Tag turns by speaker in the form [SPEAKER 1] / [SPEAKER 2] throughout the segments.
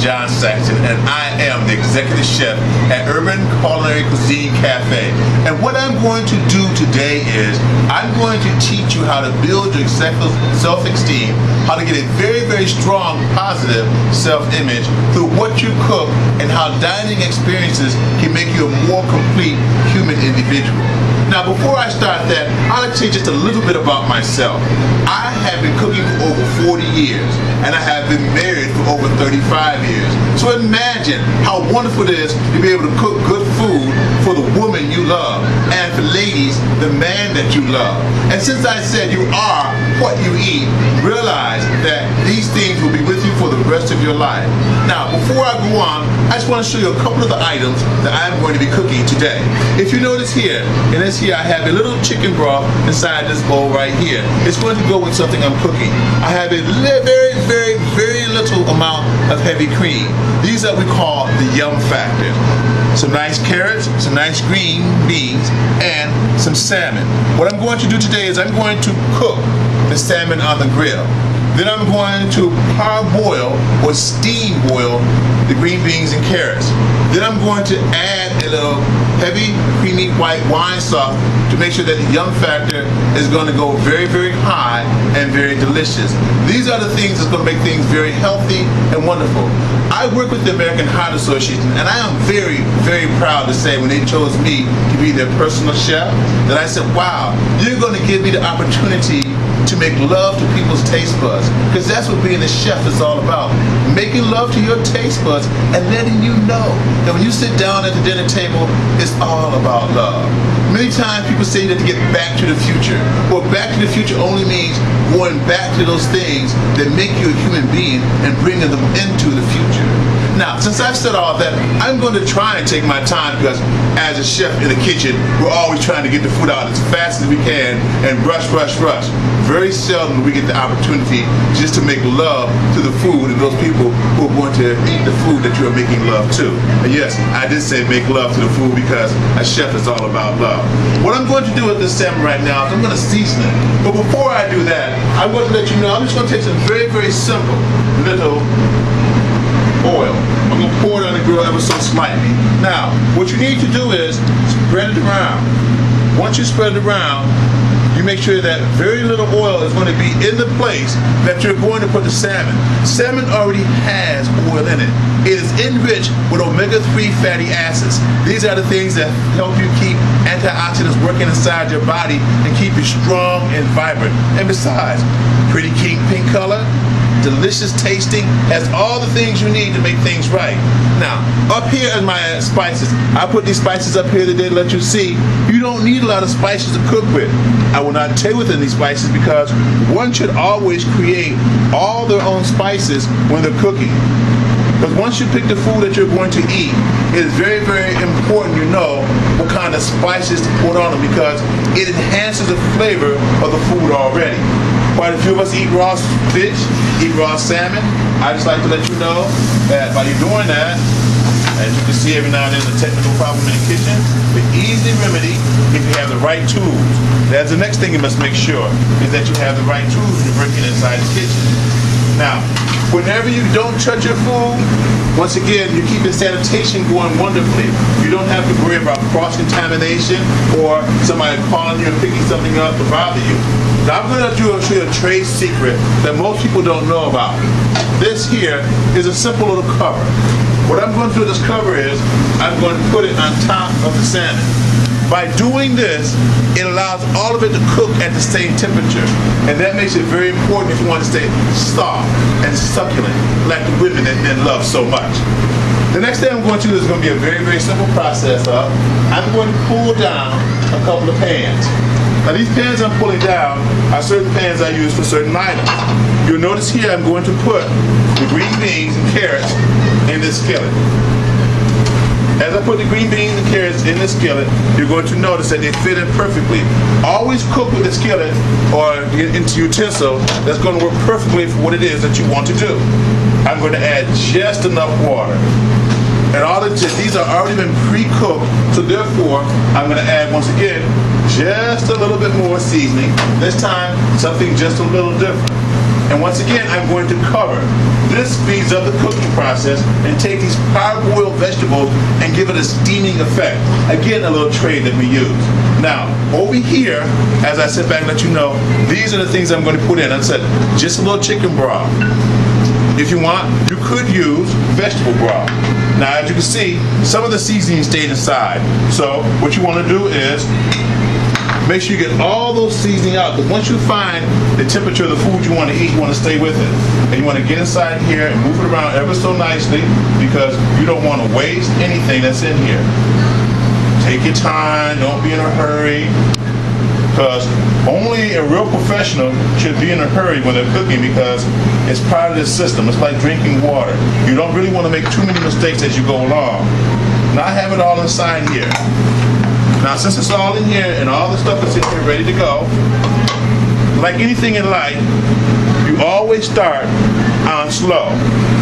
[SPEAKER 1] John Saxton, and I am the executive chef at Urban Culinary Cuisine Cafe. And what I'm going to do today is I'm going to teach you how to build your self-esteem, how to get a very, very strong, positive self-image through what you cook, and how dining experiences can make you a more complete human individual. Now, before I start that, I'd like to say just a little bit about myself. I have been cooking for over 40 years, and I have been married for over 35 years. So imagine how wonderful it is to be able to cook good food for the woman you love, and for ladies, the man that you love. And since I said you are what you eat, realize that these things will be with you for the rest of your life. Now, before I go on, I just want to show you a couple of the items that I'm going to be cooking today. If you notice here, in this here I have a little chicken broth inside this bowl right here. It's going to go with something I'm cooking. I have a very, very, very little amount of heavy cream. These are what we call the yum factor. Some nice carrots, some nice green beans, and some salmon. What I'm going to do today is I'm going to cook the salmon on the grill. Then I'm going to parboil or steam boil the green beans and carrots. Then I'm going to add a little heavy, creamy white wine sauce to make sure that the yum factor is going to go very, very high and very delicious. These are the things that's going to make things very healthy and wonderful. I work with the American Heart Association, and I am very, very proud to say when they chose me to be their personal chef, that I said, wow, you're going to give me the opportunity to make love to people's taste buds, because that's what being a chef is all about. Making love to your taste buds and letting you know that when you sit down at the dinner table, it's all about love. Many times people say that to get back to the future. Well, back to the future only means going back to those things that make you a human being and bringing them into the future. Now, since I've said all that, I'm going to try and take my time, because as a chef in the kitchen, we're always trying to get the food out as fast as we can and rush, rush, rush. Very seldom we get the opportunity just to make love to the food and those people who are going to eat the food that you are making love to. And yes, I did say make love to the food, because a chef is all about love. What I'm going to do with this salmon right now is I'm going to season it. But before I do that, I want to let you know I'm just going to take some very, very simple little oil. I'm going to pour it on the grill ever so slightly. Now, what you need to do is spread it around. Once you spread it around, you make sure that very little oil is going to be in the place that you're going to put the salmon. Salmon already has oil in it. It is enriched with omega-3 fatty acids. These are the things that help you keep antioxidants working inside your body and keep you strong and vibrant. And besides, pretty pink color, delicious tasting, has all the things you need to make things right. Now, up here is my spices. I put these spices up here today to let you see you don't need a lot of spices to cook with. I will not tell you within these spices, because one should always create all their own spices when they're cooking. Because once you pick the food that you're going to eat, it is very, very important you know what kind of spices to put on them, because it enhances the flavor of the food already. Quite a few of us eat raw fish, eat raw salmon. I just like to let you know that by you doing that, as you can see every now and then a technical problem in the kitchen, the easy remedy if you have the right tools. That's the next thing you must make sure, is that you have the right tools when you're working inside the kitchen. Now, whenever you don't touch your food, once again, you're keeping sanitation going wonderfully. You don't have to worry about cross-contamination or somebody calling you and picking something up to bother you. Now, I'm going to show you a trade secret that most people don't know about. This here is a simple little cover. What I'm going to do with this cover is I'm going to put it on top of the salmon. By doing this, it allows all of it to cook at the same temperature. And that makes it very important if you want to stay soft and succulent, like the women that men love so much. The next thing I'm going to do is going to be a very, very simple process of, I'm going to pull down a couple of pans. Now these pans I'm pulling down are certain pans I use for certain items. You'll notice here I'm going to put the green beans and carrots in this skillet. As I put the green beans and carrots in the skillet, you're going to notice that they fit in perfectly. Always cook with the skillet or into utensil that's going to work perfectly for what it is that you want to do. I'm going to add just enough water. And all of these are already been pre-cooked, so therefore I'm going to add, once again, just a little bit more seasoning. This time, something just a little different. And once again, I'm going to cover. This speeds up the cooking process and take these parboiled vegetables and give it a steaming effect. Again, a little tray that we use. Now, over here, as I sit back and let you know, these are the things I'm going to put in. I said, just a little chicken broth. If you want, you could use vegetable broth. Now, as you can see, some of the seasoning stayed inside. So, what you want to do is make sure you get all those seasoning out, because once you find the temperature of the food you want to eat, you want to stay with it. And you want to get inside here and move it around ever so nicely, because you don't want to waste anything that's in here. Take your time, don't be in a hurry, because only a real professional should be in a hurry when they're cooking, because it's part of the system. It's like drinking water. You don't really want to make too many mistakes as you go along. Now I have it all inside here. Now, since it's all in here and all the stuff is in here ready to go, like anything in life, you always start on slow.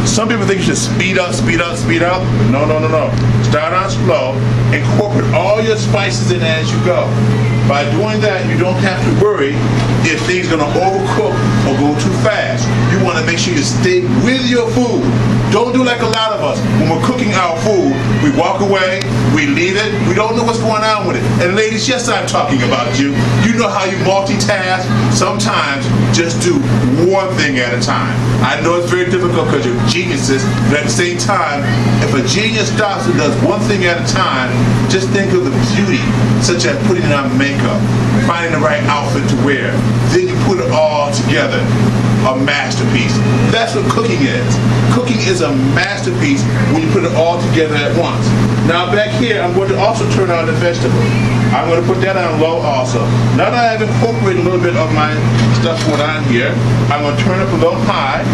[SPEAKER 1] Some people think you should speed up, speed up, speed up. No, no, no, no. Start on slow. Incorporate all your spices in as you go. By doing that, you don't have to worry if things are going to overcook or go too fast. You want to make sure you stay with your food. Don't do like a lot of us. When we're cooking our food, we walk away, we leave it, we don't know what's going on with it. And ladies, yes, I'm talking about you. You know how you multitask. Sometimes just do one thing at a time. I know it's very difficult because you're geniuses, but at the same time, if a genius stops and does one thing at a time, just think of the beauty, such as putting on makeup, finding the right outfit to wear. Then you put it all together. A masterpiece. That's what cooking is. Cooking is a masterpiece when you put it all together at once. Now back here, I'm going to also turn on the vegetable. I'm going to put that on low also. Now that I have incorporated a little bit of my stuff going on here, I'm going to turn it up a little high,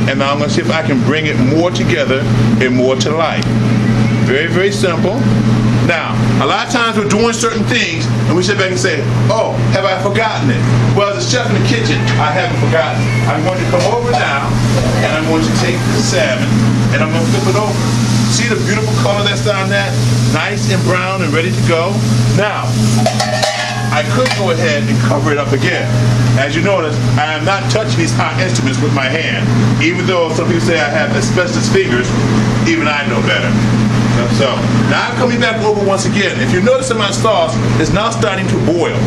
[SPEAKER 1] and now I'm going to see if I can bring it more together and more to life. Very, very simple. Now, a lot of times we're doing certain things and we sit back and say, oh, have I forgotten it? Well, as a chef in the kitchen, I haven't forgotten. I'm going to come over now and I'm going to take the salmon and I'm going to flip it over. See the beautiful color that's on that? Nice and brown and ready to go. Now, I could go ahead and cover it up again. As you notice, I am not touching these hot instruments with my hand. Even though some people say I have asbestos fingers, even I know better. So, now I'm coming back over once again. If you notice that my sauce is now starting to boil.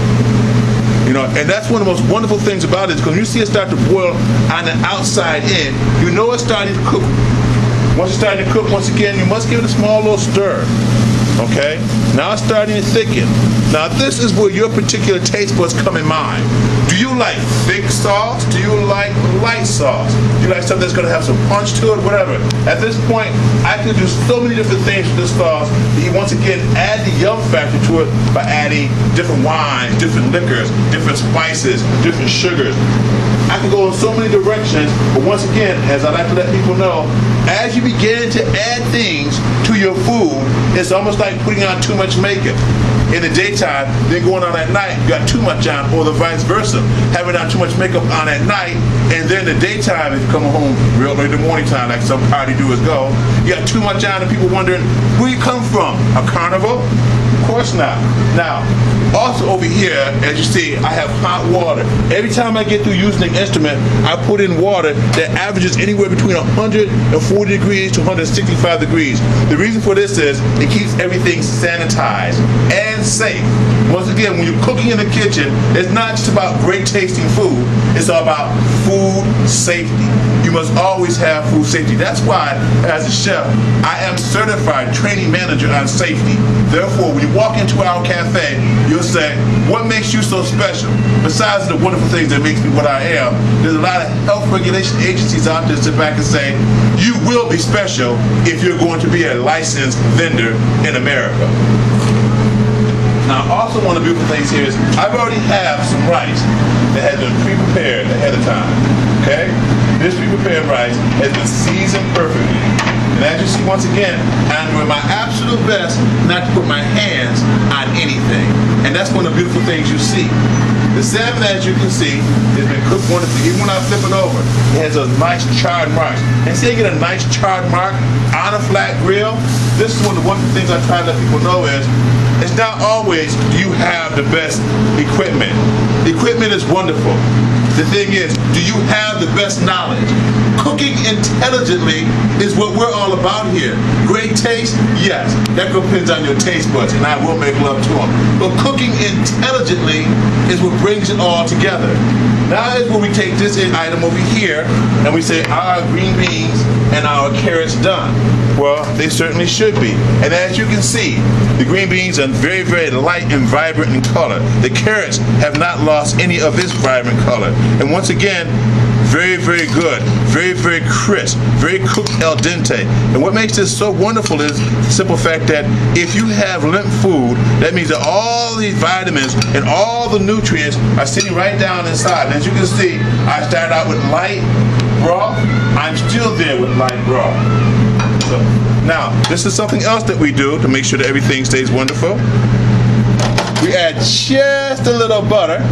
[SPEAKER 1] You know, and that's one of the most wonderful things about it, because when you see it start to boil on the outside in, you know it's starting to cook. Once it's starting to cook, once again, you must give it a small little stir. Okay? Now it's starting to thicken. Now this is where your particular taste buds come in mind. Do you like thick sauce? Do you like light sauce? Do you like something that's going to have some punch to it? Whatever. At this point, I can do so many different things with this sauce. You once again add the yum factor to it by adding different wines, different liquors, different spices, different sugars. I can go in so many directions, but once again, as I like to let people know, as you begin to add things to your food, it's almost like putting on too much makeup. In the daytime, then going on at night, you got too much on, or the vice versa. Having on too much makeup on at night, and then the daytime, if you come home real early in the morning time, like some party doers go, you got too much on, and people wondering, where you come from? A carnival? Of course not. Now, also over here, as you see, I have hot water. Every time I get through using the instrument, I put in water that averages anywhere between 140 degrees to 165 degrees. The reason for this is it keeps everything sanitized and safe. Once again, when you're cooking in the kitchen, it's not just about great tasting food, it's all about food safety. You must always have food safety. That's why, as a chef, I am certified training manager on safety. Therefore, when you walk into our cafe, you'll say, what makes you so special? Besides the wonderful things that makes me what I am, there's a lot of health regulation agencies out there to sit back and say, you will be special if you're going to be a licensed vendor in America. Now, also one of the beautiful things here is I've already have some rice that has been pre-prepared ahead of time. Okay? This pre-prepared rice has been seasoned perfectly. And as you see, once again, I'm doing my absolute best not to put my hands on anything. And that's one of the beautiful things you see. The salmon, as you can see, has been cooked wonderfully. Even when I flip it over, it has a nice charred mark. And see, you get a nice charred mark on a flat grill. This is one of the wonderful things I try to let people know is, it's not always do you have the best equipment. The equipment is wonderful. The thing is, do you have the best knowledge? Cooking intelligently is what we're all about here. Great taste? Yes. That depends on your taste buds, and I will make love to them. But cooking intelligently is what brings it all together. Now is when we take this item over here, and we say our green beans and our carrots done. Well, they certainly should be. And as you can see, the green beans are very, very light and vibrant in color. The carrots have not lost any of this vibrant color. And once again, very, very good, very, very crisp, very cooked al dente. And what makes this so wonderful is the simple fact that if you have limp food, that means that all the vitamins and all the nutrients are sitting right down inside. And as you can see, I started out with light broth. I'm still there with light broth. So, now, this is something else that we do to make sure that everything stays wonderful. We add just a little butter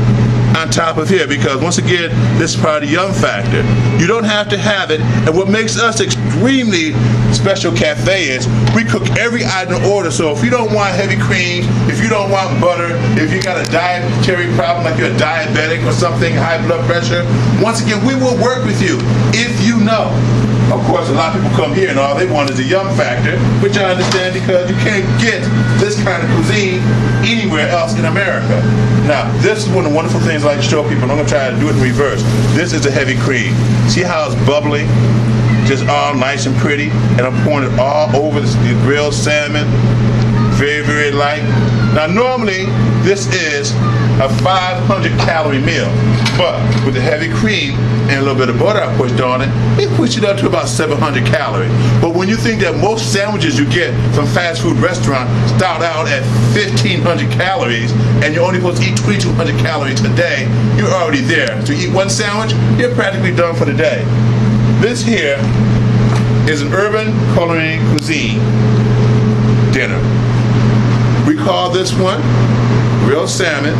[SPEAKER 1] on top of here, because once again, this is part of the yum factor. You don't have to have it, and what makes us extremely special cafe is we cook every item in order. So if you don't want heavy creams, if you don't want butter, if you got a dietary problem like you're a diabetic or something, high blood pressure, once again, we will work with you if you know. Of course, a lot of people come here and all they want is the yum factor, which I understand because you can't get this kind of cuisine anywhere else in America. Now, this is one of the wonderful things I like to show people, and I'm going to try to do it in reverse. This is a heavy cream. See how it's bubbly? Just all nice and pretty, and I'm pouring it all over the grilled salmon. Very, very light. Now, normally, this is a 500-calorie meal, but with the heavy cream and a little bit of butter I pushed on it, it pushed it up to about 700 calories. But when you think that most sandwiches you get from fast food restaurants start out at 1,500 calories, and you're only supposed to eat 2,200 calories a day, you're already there. So you eat one sandwich, you're practically done for the day. This here is an Urban Culinary Cuisine dinner. We call this one grilled salmon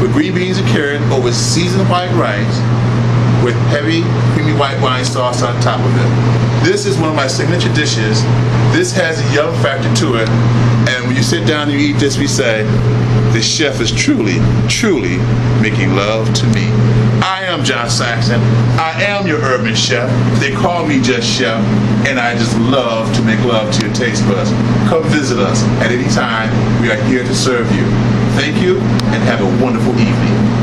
[SPEAKER 1] with green beans and carrot over seasoned white rice with heavy creamy white wine sauce on top of it. This is one of my signature dishes. This has a yum factor to it, and when you sit down and you eat this, we say, the chef is truly, truly making love to me. I am John Saxton. I am your urban chef. They call me just chef, and I just love to make love to your taste buds. Come visit us at any time. We are here to serve you. Thank you, and have a wonderful evening.